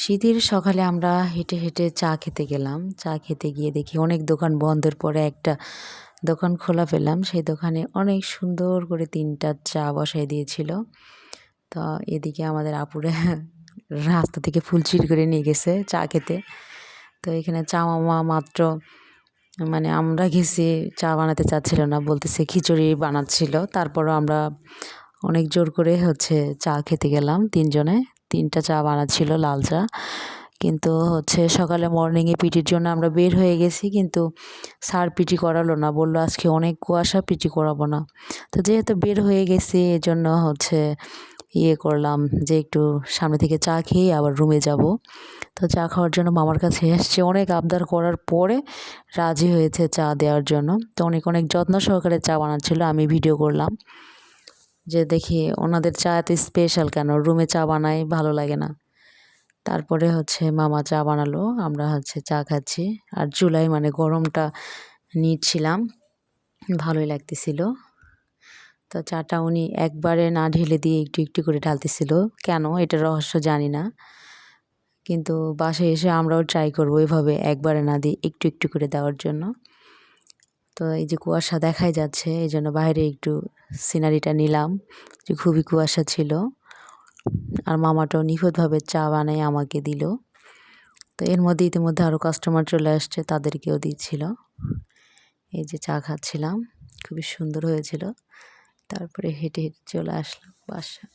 শীতের সকালে আমরা হেঁটে হেঁটে চা খেতে গেলাম। চা খেতে গিয়ে দেখি অনেক দোকান বন্ধের পরে একটা দোকান খোলা পেলাম। সেই দোকানে অনেক সুন্দর করে ৩টা চা বসায় দিয়েছিল। তো এদিকে আমাদের আপুরা রাস্তা থেকে ফুল চুরি করে নিয়ে গেছে চা খেতে। তো এখানে চা মামা মাত্র মানে আমরা গেছি, চা বানাতে চাচ্ছিল না, বলতেছে খিচুড়ি বানাচ্ছিল। তারপরও আমরা অনেক জোর করে চা খেতে গেলাম ৩ জনে। ৩টা চা বানাচ্ছিল, লাল চা। কিন্তু সকালে মর্নিংয়ে পিটির জন্য আমরা বের হয়ে গেছি, কিন্তু স্যার পিটি করালো না, বললো আজকে অনেক কুয়াশা, পিটি করাবো না। তো যেহেতু বের হয়ে গেছি এজন্য করলাম যে একটু সামনে থেকে চা খেয়ে আবার রুমে যাব। তো চা খাওয়ার জন্য মামার কাছে এসছে, অনেক আবদার করার পরে রাজি হয়েছে চা দেওয়ার জন্য। তো অনেক অনেক যত্ন সহকারে চা বানাচ্ছিল, আমি ভিডিও করলাম যে দেখি ওনাদের চা এত স্পেশাল কেন, রুমে চা বানাই ভালো লাগে না। তারপরে মামা চা বানালো, আমরা চা খাচ্ছি আর চুলায় মানে গরমটা নিচ্ছিলাম, ভালোই লাগতেছিল। তো চাটা উনি একবারে না ঢেলে দিয়ে একটু একটু করে ঢালতেছিল, কেন এটা রহস্য জানি না। কিন্তু বাসায় এসে আমরাও ট্রাই করবো এভাবে একবারে না দিয়ে একটু একটু করে দেওয়ার জন্য। তো এই যে কুয়াশা দেখাই যাচ্ছে, এই জন্য বাইরে একটু সিনারিটা নিলাম, যে খুবই কুয়াশা ছিল। আর মামাটাও নিখুঁতভাবে চা বানাই আমাকে দিল। তো এর মধ্যে ইতিমধ্যে আরও কাস্টমার চলে আসছে, তাদেরকেও দিচ্ছিল। এই যে চা খাচ্ছিলাম, খুবই সুন্দর হয়েছিল। তারপরে হেঁটে হেঁটে চলে আসলাম বাসায়।